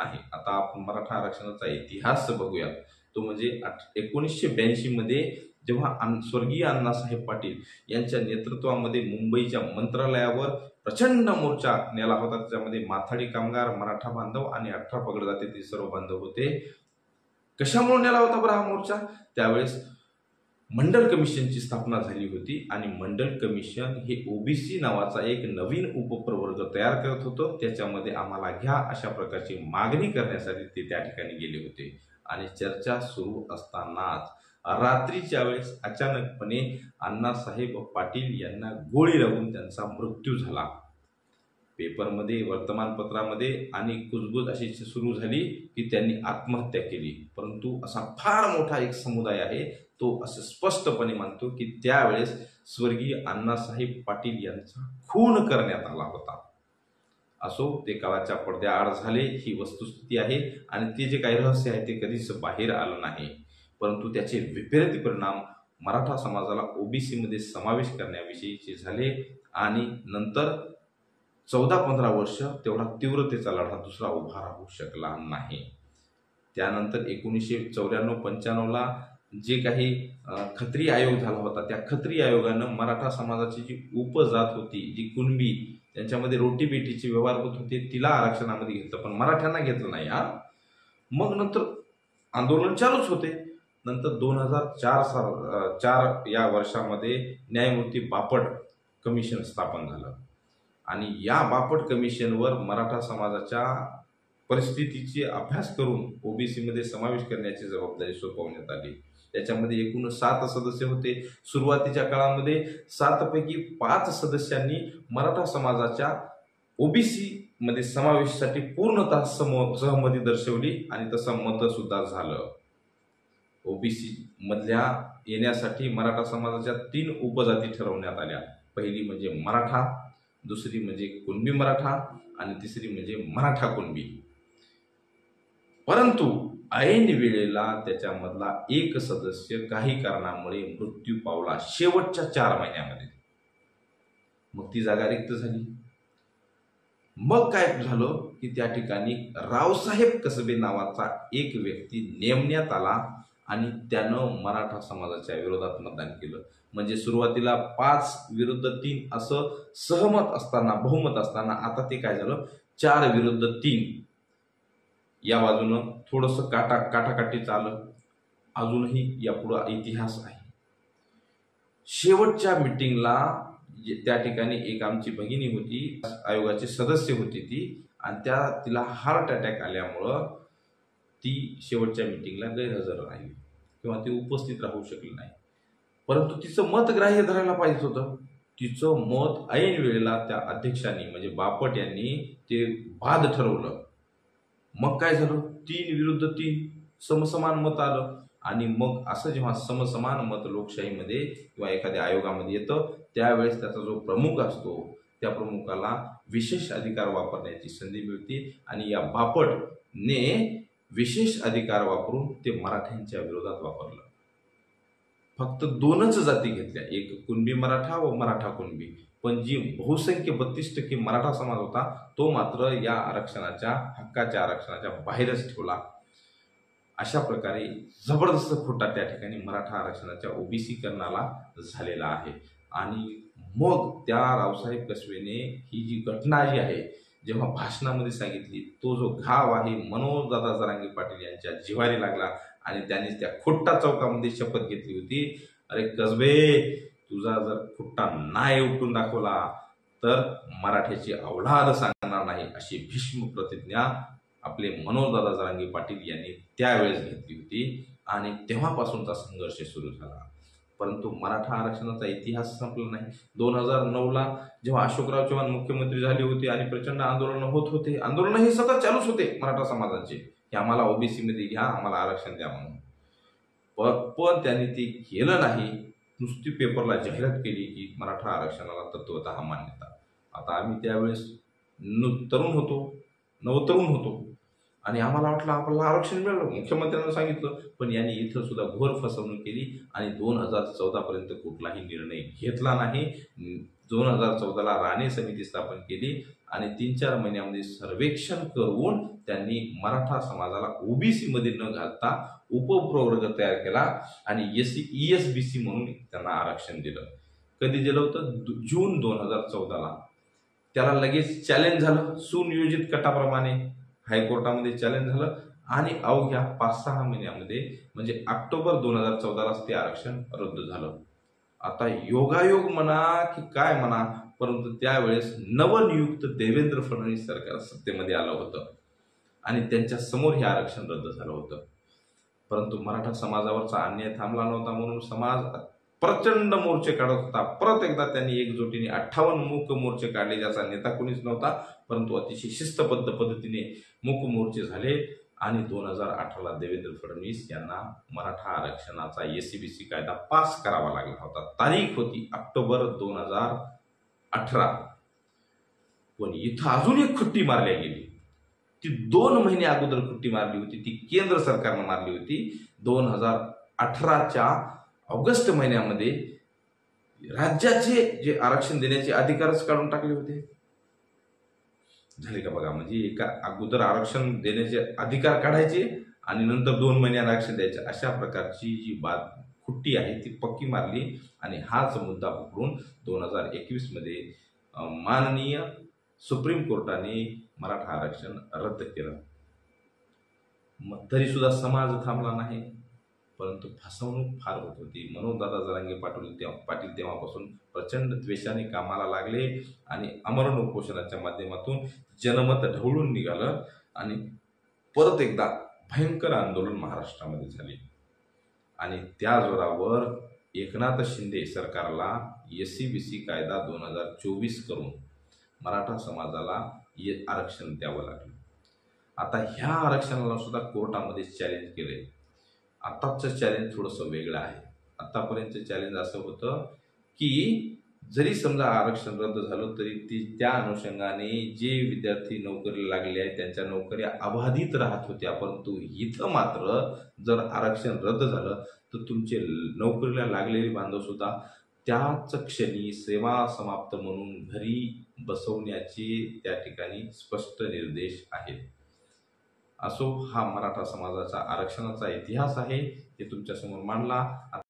नाही. आता आपण मराठा आरक्षणाचा इतिहास बघूया. तो म्हणजे 1982 मध्ये जेव्हा स्वर्गीय अण्णासाहेब पाटील यांच्या नेतृत्वामध्ये मुंबईच्या मंत्रालयावर प्रचंड मोर्चा नेला होता. त्याच्यामध्ये माथाडी कामगार, मराठा बांधव आणि 18 पगड जातीतील सर्व बांधव होते. कशामुळे नेला होता बरं हा मोर्चा? त्यावेळेस मंडल कमिशनची स्थापना झाली होती आणि मंडल कमिशन हे ओबीसी नावाचा एक नवीन उपप्रवर्ग तयार करत होतं. त्याच्यामध्ये आम्हाला घ्या अशा प्रकारची मागणी करण्यासाठी ते त्या ठिकाणी गेले होते. आणि चर्चा सुरू असतानाच रात्रीच्या वेळेस अचानकपणे अण्णासाहेब पाटील यांना गोळी लागून त्यांचा मृत्यू झाला. पेपरमध्ये, वर्तमानपत्रामध्ये आणि कुजबूज अशी सुरू झाली की त्यांनी आत्महत्या केली. परंतु असा फार मोठा एक समुदाय आहे तो असं स्पष्टपणे मानतो की त्यावेळेस स्वर्गीय अण्णासाहेब पाटील यांचा खून करण्यात आला होता. असो, ते काळाच्या पडद्याआड झाले, ही वस्तुस्थिती आहे आणि ते जे काही रहस्य आहे ते कधीच बाहेर आलं नाही. परंतु त्याचे विपरीत परिणाम मराठा समाजाला ओबीसी मध्ये समावेश करण्याविषयीचे झाले आणि नंतर 14-15 वर्ष तेवढा तीव्रतेचा लढा दुसरा उभा राहू शकला नाही. त्यानंतर 1994-95ला जे काही खत्री आयोग झाला होता, त्या खत्री आयोगानं मराठा समाजाची जी उपजात होती, जी कुणबी, त्यांच्यामध्ये रोटीबेटीचे व्यवहार होत होते, तिला आरक्षणामध्ये घेतलं, पण मराठ्यांना घेतलं नाही. मग नंतर आंदोलन चालूच होते. नंतर 2004 या वर्षामध्ये न्यायमूर्ती बापट कमिशन स्थापन झालं आणि या बापट कमिशनवर मराठा समाजाच्या परिस्थितीचे अभ्यास करून ओबीसी मध्ये समावेश करण्याची जबाबदारी सोपवण्यात आली. त्याच्यामध्ये एकूण 7 सदस्य होते. सुरुवातीच्या काळामध्ये 7 पैकी 5 सदस्यांनी मराठा समाजाच्या ओबीसी मध्ये समावेशासाठी पूर्णतः सहमती दर्शवली आणि तसं मत सुद्धा झालं. ओबीसी मधल्या येण्यासाठी मराठा समाजाच्या 3 उपजाती ठरवण्यात आल्या. पहिली म्हणजे मराठा, दुसरी म्हणजे कुणबी मराठा आणि तिसरी म्हणजे मराठा कुणबी. परंतु ऐन वेळेला त्याच्यामधला एक सदस्य काही कारणामुळे मृत्यू पावला शेवटच्या 4 महिन्यामध्ये. मग ती जागा रिक्त झाली. मग काय झालं की त्या ठिकाणी रावसाहेब कसबे नावाचा एक व्यक्ती नेमण्यात आला आणि त्यानं मराठा समाजाच्या विरोधात मतदान केलं. म्हणजे सुरुवातीला 5 विरुद्ध 3 असं सहमत असताना, बहुमत असताना आता ते काय झालं, 4 विरुद्ध 3 या बाजूनं थोडंसं काटाकाटी चाललं. अजूनही यापुढं इतिहास आहे. शेवटच्या मिटिंगला त्या ठिकाणी एक आमची भगिनी होती, आयोगाची सदस्य होती ती, आणि तिला हार्ट अटॅक आल्यामुळं ती शेवटच्या मिटिंगला गैरहजर राहिली किंवा ती उपस्थित राहू शकली नाही. परंतु तिचं मत ग्राह्य धरायला पाहिजे होतं. तिचं मत ऐन वेळेला त्या अध्यक्षांनी म्हणजे बापट यांनी ते बाद ठरवलं. मग काय झालं, 3 विरुद्ध 3 समसमान मत आलं. आणि मग असं जेव्हा समसमान मत लोकशाहीमध्ये किंवा एखाद्या आयोगामध्ये येतं त्यावेळेस त्याचा जो प्रमुख असतो त्या प्रमुखाला विशेष अधिकार वापरण्याची संधी मिळते आणि या बापटने विशेष अधिकार वापरून ते मराठ्यांच्या विरोधात वापरलं. फक्त 2च जाती घेतल्या, एक कुणबी मराठा व मराठा कुणबी. पण जी बहुसंख्य 32% मराठा समाज होता तो मात्र या आरक्षणाच्या हक्काच्या आरक्षणाच्या बाहेरच ठेवला. अशा प्रकारे जबरदस्त खोटा त्या ठिकाणी मराठा आरक्षणाच्या ओबीसीकरणाला झालेला आहे. आणि मग त्या रावसाहेब कसबेने ही जी घटना जी आहे जेव्हा भाषणामध्ये सांगितली, तो जो घाव आहे मनोजदादा जरांगे पाटील यांच्या जिव्हारी लागला आणि त्यांनी त्या खुट्टा चौकामध्ये शपथ घेतली होती, अरे कसबे, तुझा जर खुट्टा नाही उठून दाखवला तर मराठ्याची अवलाद सांगणार नाही, अशी भीष्म प्रतिज्ञा आपले मनोजदादा जरांगे पाटील यांनी त्यावेळेस घेतली होती. आणि तेव्हापासूनचा संघर्ष सुरू झाला. परंतु मराठा आरक्षणाचा इतिहास संपला नाही. 2009ला जेव्हा अशोकराव चव्हाण मुख्यमंत्री झाले होते आणि प्रचंड आंदोलन होत होते, आंदोलन हे सतत चालूच होते मराठा समाजाचे की आम्हाला ओबीसी मध्ये घ्या, आम्हाला आरक्षण द्या म्हणून. पण त्यांनी ते केलं नाही. नुसती पेपरला जाहिरात केली की मराठा आरक्षणाला तत्वतः मान्यता. आता आम्ही त्यावेळेस नवतरुण होतो आणि आम्हाला वाटलं आपल्याला आरक्षण मिळालं, मुख्यमंत्र्यांना सांगितलं, पण यांनी इथं सुद्धा घोर फसवणूक केली आणि 2014 पर्यंत कुठलाही निर्णय घेतला नाही. 2014ला राणे समिती स्थापन केली आणि 3-4 महिन्यामध्ये सर्वेक्षण करून त्यांनी मराठा समाजाला ओबीसी मध्ये न घालता उपप्रवर्ग तयार केला आणि ESBC म्हणून त्यांना आरक्षण दिलं. कधी दिलं होतं? जून 2014ला. त्याला लगेच चॅलेंज झालं सुनियोजित कटाप्रमाणे हायकोर्टामध्ये चॅलेंज झालं आणि अवघ्या 5-6 महिन्यामध्ये म्हणजे ऑक्टोबर 2014लाच ते आरक्षण रद्द झालं. आता योगायोग म्हणा की काय म्हणा, परंतु त्यावेळेस नवनियुक्त देवेंद्र फडणवीस सरकार सत्तेमध्ये आलं होतं आणि त्यांच्या समोर हे आरक्षण रद्द झालं होतं. परंतु मराठा समाजावरचा अन्याय थांबला नव्हता म्हणून समाज प्रचंड मोर्चे काढत होता. परत एकदा त्यांनी एकजुटीने 58 मूक मोर्चे काढले, ज्याचा नेता कोणीच नव्हता, परंतु अतिशय शिस्तबद्ध पद्धतीने मूक मोर्चे झाले आणि 2018ला देवेंद्र फडणवीस यांना मराठा आरक्षणाचा ESBC कायदा पास करावा लागला होता. तारीख होती ऑक्टोबर 2018. पण इथं अजून एक खुट्टी मारली गेली. ती 2 महिने अगोदर खुट्टी मारली होती, ती केंद्र सरकारनं मारली होती. 2018च्या ऑगस्ट महिन्यामध्ये राज्याचे जे आरक्षण देण्याचे अधिकारच काढून टाकले होते. झाले का बघा, म्हणजे एका अगोदर आरक्षण देण्याचे अधिकार काढायचे आणि नंतर 2 महिने आरक्षण द्यायचे, अशा प्रकारची जी खुट्टी आहे ती पक्की मारली आणि हाच मुद्दा पकडून 2021 मध्ये माननीय सुप्रीम कोर्टाने मराठा आरक्षण रद्द केलं. तरी सुद्धा समाज थांबला नाही, परंतु फसवणूक फार होत होती. मनोजदादा जरांगे पाटील तेव्हापासून प्रचंड द्वेषाने कामाला लागले आणि आमरण उपोषणाच्या माध्यमातून जनमत ढवळून निघालं आणि परत एकदा भयंकर आंदोलन महाराष्ट्रामध्ये झाले आणि त्या जोरावर एकनाथ शिंदे सरकारला ESBC कायदा 2024 करून मराठा समाजाला आरक्षण द्यावं लागलं. आता ह्या आरक्षणाला सुद्धा कोर्टामध्ये चॅलेंज केले. आताचं चॅलेंज थोडंसं वेगळं आहे. आतापर्यंतचं चॅलेंज असं होतं की जरी समजा आरक्षण रद्द झालं तरी त्या अनुषंगाने जे विद्यार्थी नोकरीला लागले आहेत त्यांच्या नोकऱ्या अबाधित राहत होत्या. परंतु इथं मात्र जर आरक्षण रद्द झालं तर तुमचे नोकरीला लागलेले बांधव सुद्धा त्याच क्षणी सेवा समाप्त म्हणून घरी बसवण्याचे त्या ठिकाणी स्पष्ट निर्देश आहेत. असो, हा मराठा समाजाचा आरक्षणाचा इतिहास आहे, हे तुमच्यासमोर मांडला.